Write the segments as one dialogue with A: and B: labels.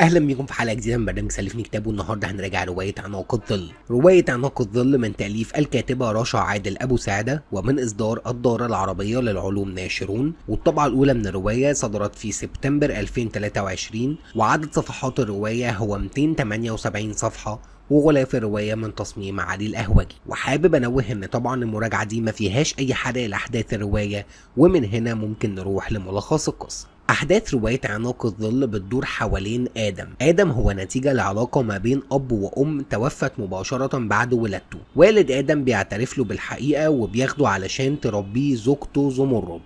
A: اهلا بيكم في حلقه جديده من برنامج سلفني كتاب، والنهارده هنراجع روايه عناق الظل. روايه عناق الظل من تاليف الكاتبه رشا عادل ابو سعده، ومن اصدار الدار العربيه للعلوم ناشرون، والطبعه الاولى من الروايه صدرت في سبتمبر 2023، وعدد صفحات الروايه هو 278 صفحه، وغلاف الروايه من تصميم علي القهوجي. وحابب انوه ان طبعا المراجعه دي ما فيهاش اي حرق لاحداث الروايه، ومن هنا ممكن نروح لملخص القصه. أحداث رواية عناق الظل بتدور حوالين آدم هو نتيجة لعلاقة ما بين أب وأم توفت مباشرة بعد ولادته. والد آدم بيعترف له بالحقيقة وبياخده علشان تربيه زوجته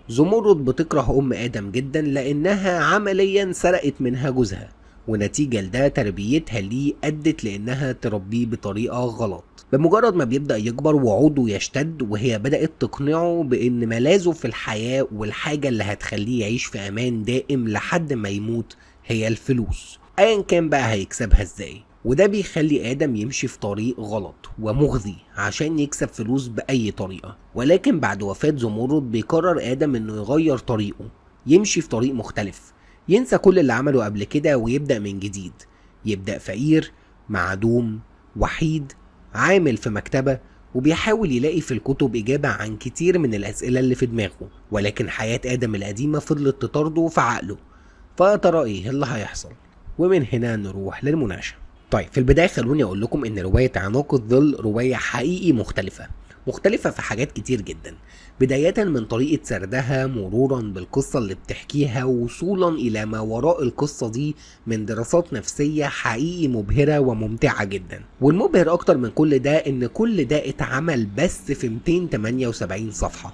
A: زمرد بتكره أم آدم جدا لأنها عمليا سرقت منها جوزها، ونتيجة لده تربيتها ليه أدت لأنها تربيه بطريقة غلط. بمجرد ما بيبدأ يكبر وعوده يشتد، وهي بدأت تقنعه بأن ملاذه في الحياة والحاجة اللي هتخليه يعيش في أمان دائم لحد ما يموت هي الفلوس، أيا كان بقى هيكسبها ازاي. وده بيخلي آدم يمشي في طريق غلط ومغذي عشان يكسب فلوس بأي طريقة. ولكن بعد وفاة زمرد بيقرر آدم انه يغير طريقه، يمشي في طريق مختلف، ينسى كل اللي عمله قبل كده ويبدأ من جديد. يبدأ فقير، معدوم، وحيد، عامل في مكتبة، وبيحاول يلاقي في الكتب إجابة عن كتير من الأسئلة اللي في دماغه. ولكن حياة آدم القديمة فضلت تطارده في عقله. فيا ترى إيه اللي هيحصل؟ ومن هنا نروح للمناقشة. طيب، في البداية خلوني أقول لكم إن رواية عناق الظل رواية حقيقي مختلفة في حاجات كتير جدا، بداية من طريقة سردها، مرورا بالقصة اللي بتحكيها، وصولا إلى ما وراء القصة دي من دراسات نفسية حقيقي مبهرة وممتعة جدا. والمبهر أكتر من كل ده إن كل ده اتعمل بس في 278 صفحة.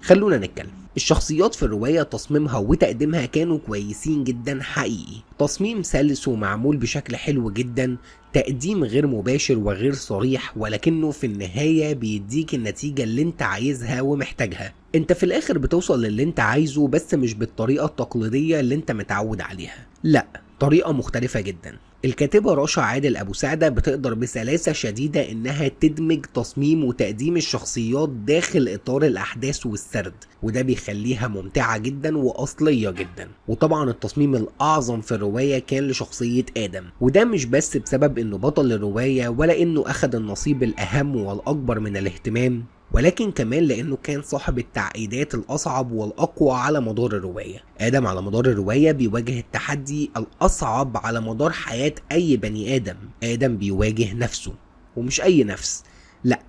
A: خلونا نتكلم. الشخصيات في الرواية تصميمها وتقديمها كانوا كويسين جدا حقيقي، تصميم سلس ومعمول بشكل حلو جدا، تقديم غير مباشر وغير صريح، ولكنه في النهاية بيديك النتيجة اللي انت عايزها ومحتاجها. انت في الاخر بتوصل للي انت عايزه، بس مش بالطريقة التقليدية اللي انت متعود عليها، لا، طريقة مختلفة جدا. الكاتبة رشا عادل أبو سعدة بتقدر بسلاسة شديدة إنها تدمج تصميم وتقديم الشخصيات داخل إطار الأحداث والسرد، وده بيخليها ممتعة جدا وأصلية جدا. وطبعا التصميم الأعظم في الرواية كان لشخصية آدم، وده مش بس بسبب إنه بطل الرواية ولا إنه أخد النصيب الأهم والأكبر من الاهتمام، ولكن كمان لأنه كان صاحب التعقيدات الأصعب والأقوى على مدار الرواية. آدم على مدار الرواية بيواجه التحدي الأصعب على مدار حياة أي بني آدم. آدم بيواجه نفسه، ومش أي نفس، لأ،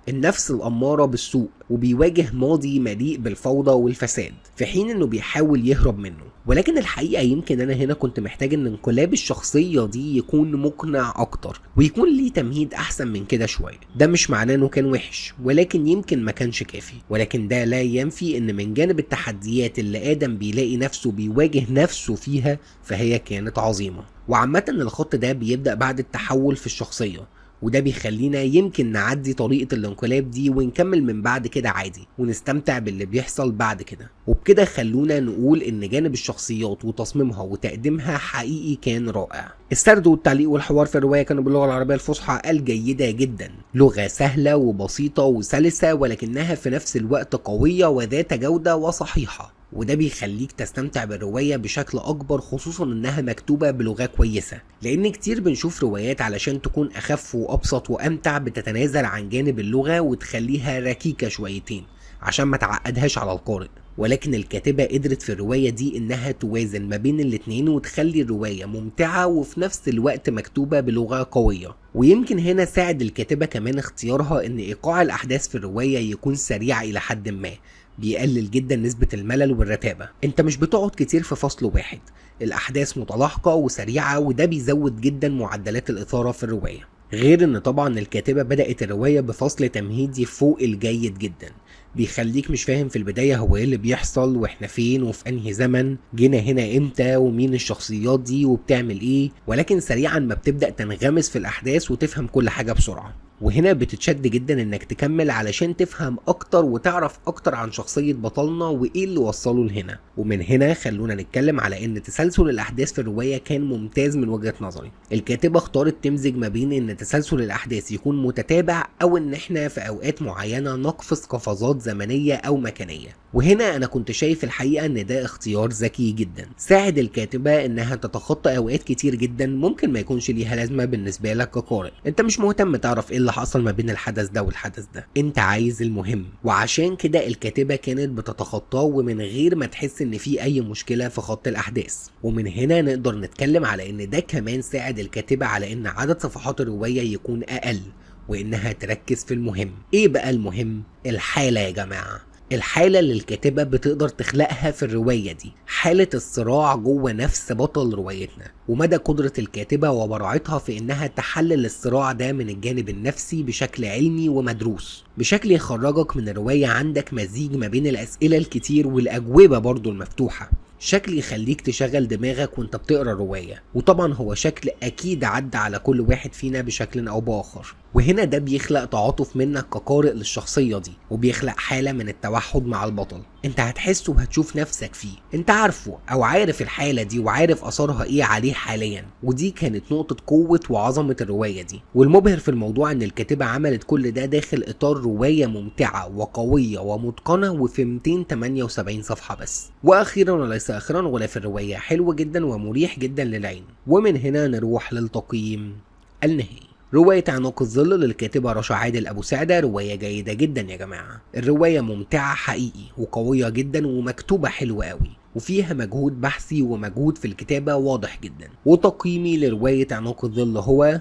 A: النفس الأمارة بالسوء، وبيواجه ماضي مليء بالفوضى والفساد في حين انه بيحاول يهرب منه. ولكن الحقيقة يمكن انا هنا كنت محتاج ان انقلاب الشخصية دي يكون مقنع اكتر، ويكون ليه تمهيد احسن من كده شوية. ده مش معناه انه كان وحش، ولكن يمكن ما كانش كافي. ولكن ده لا ينفي ان من جانب التحديات اللي آدم بيلاقي نفسه بيواجه نفسه فيها، فهي كانت عظيمة. وعامة الخط ده بيبدأ بعد التحول في الشخصية، وده بيخلينا يمكن نعدي طريقة الانقلاب دي ونكمل من بعد كده عادي، ونستمتع باللي بيحصل بعد كده. وبكده خلونا نقول ان جانب الشخصيات وتصميمها وتقديمها حقيقي كان رائع. السرد والتعليق والحوار في الرواية كانوا باللغة العربية الفصحى الجيدة جدا، لغة سهلة وبسيطة وسلسة، ولكنها في نفس الوقت قوية وذات جودة وصحيحة. وده بيخليك تستمتع بالرواية بشكل أكبر، خصوصا إنها مكتوبة بلغة كويسة، لأن كتير بنشوف روايات علشان تكون أخف وأبسط وأمتع بتتنازل عن جانب اللغة وتخليها ركيكة شويتين عشان ما تعقدهاش على القارئ. ولكن الكاتبة قدرت في الرواية دي إنها توازن ما بين الاتنين وتخلي الرواية ممتعة وفي نفس الوقت مكتوبة بلغة قوية. ويمكن هنا ساعد الكاتبة كمان اختيارها إن إيقاع الأحداث في الرواية يكون سريع إلى حد ما، بيقلل جدا نسبة الملل والرتابة. انت مش بتقعد كتير في فصل واحد، الأحداث متلاحقة وسريعة، وده بيزود جدا معدلات الإثارة في الرواية. غير ان طبعا الكاتبة بدأت الرواية بفصل تمهيدي فوق الجيد جدا، بيخليك مش فاهم في البداية هو ايه اللي بيحصل واحنا فين وفي انهي زمن، جينا هنا امتى ومين الشخصيات دي وبتعمل ايه، ولكن سريعا ما بتبدأ تنغمس في الأحداث وتفهم كل حاجة بسرعة. وهنا بتتشد جدا انك تكمل علشان تفهم اكتر وتعرف اكتر عن شخصية بطلنا وايه اللي وصله لهنا. ومن هنا خلونا نتكلم على ان تسلسل الاحداث في الرواية كان ممتاز من وجهة نظري. الكاتبة اختارت تمزج ما بين ان تسلسل الاحداث يكون متتابع او ان احنا في اوقات معينة نقفز قفزات زمنية او مكانية. وهنا انا كنت شايف الحقيقة ان ده اختيار ذكي جدا ساعد الكاتبة انها تتخطى اوقات كتير جدا ممكن ما يكونش ليها لازمة بالنسبة لك كقارئ. انت مش مهتم تعرف ايه اللي حصل ما بين الحدث ده والحدث ده، انت عايز المهم. وعشان كده الكاتبة كانت بتتخطاه ومن غير ما تحس ان في اي مشكلة في خط الاحداث. ومن هنا نقدر نتكلم على ان ده كمان ساعد الكاتبة على ان عدد صفحات الرواية يكون اقل وانها تركز في المهم. ايه بقى المهم؟ الحالة يا جماعة، الحالة اللي الكاتبة بتقدر تخلقها في الرواية دي، حالة الصراع جوه نفس بطل روايتنا، ومدى قدرة الكاتبة وبراعتها في انها تحلل الصراع ده من الجانب النفسي بشكل علمي ومدروس، بشكل يخرجك من الرواية عندك مزيج ما بين الأسئلة الكتير والأجوبة برضو المفتوحة، شكل يخليك تشغل دماغك وانت بتقرا الرواية. وطبعا هو شكل اكيد عدى على كل واحد فينا بشكل او باخر، وهنا ده بيخلق تعاطف منك كقارئ للشخصية دي، وبيخلق حالة من التوحد مع البطل انت هتحس وهتشوف نفسك فيه، انت عارفه او عارف الحالة دي وعارف اثرها ايه عليه حاليا. ودي كانت نقطة قوة وعظمة الرواية دي. والمبهر في الموضوع ان الكاتبة عملت كل ده داخل اطار رواية ممتعة وقوية ومتقنة وفي 278 صفحة بس. واخيرا وليس اخيرا غلاف الرواية حلو جدا ومريح جدا للعين. ومن هنا نروح للتقييم النهائي. رواية عناق الظل للكاتبة رشا عادل أبو سعدة رواية جيدة جدا يا جماعة. الرواية ممتعة حقيقي وقوية جدا ومكتوبة حلوة قوي وفيها مجهود بحثي ومجهود في الكتابة واضح جدا. وتقييمي لرواية عناق الظل هو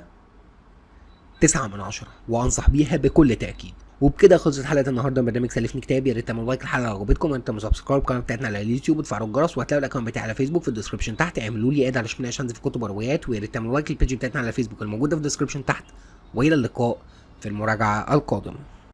A: 9/10 وأنصح بيها بكل تأكيد. وبكده خلصت حلقه النهارده من برنامج سلفني كتاب. يا ريت تعملوا لايك الحلقه لو عجبتكم، وانتم سبسكرايب القناه بتاعتنا على اليوتيوب وتفعلوا الجرس، وهتلاقوا الاكونت بتاعي على فيسبوك في الديسكربشن تحت. اعملوا لي اد علشان عشان في كتب وروايات، ويا ريت تعملوا لايك للبيج بتاعتنا على فيسبوك الموجوده في الديسكربشن تحت. والى اللقاء في المراجعه القادمه.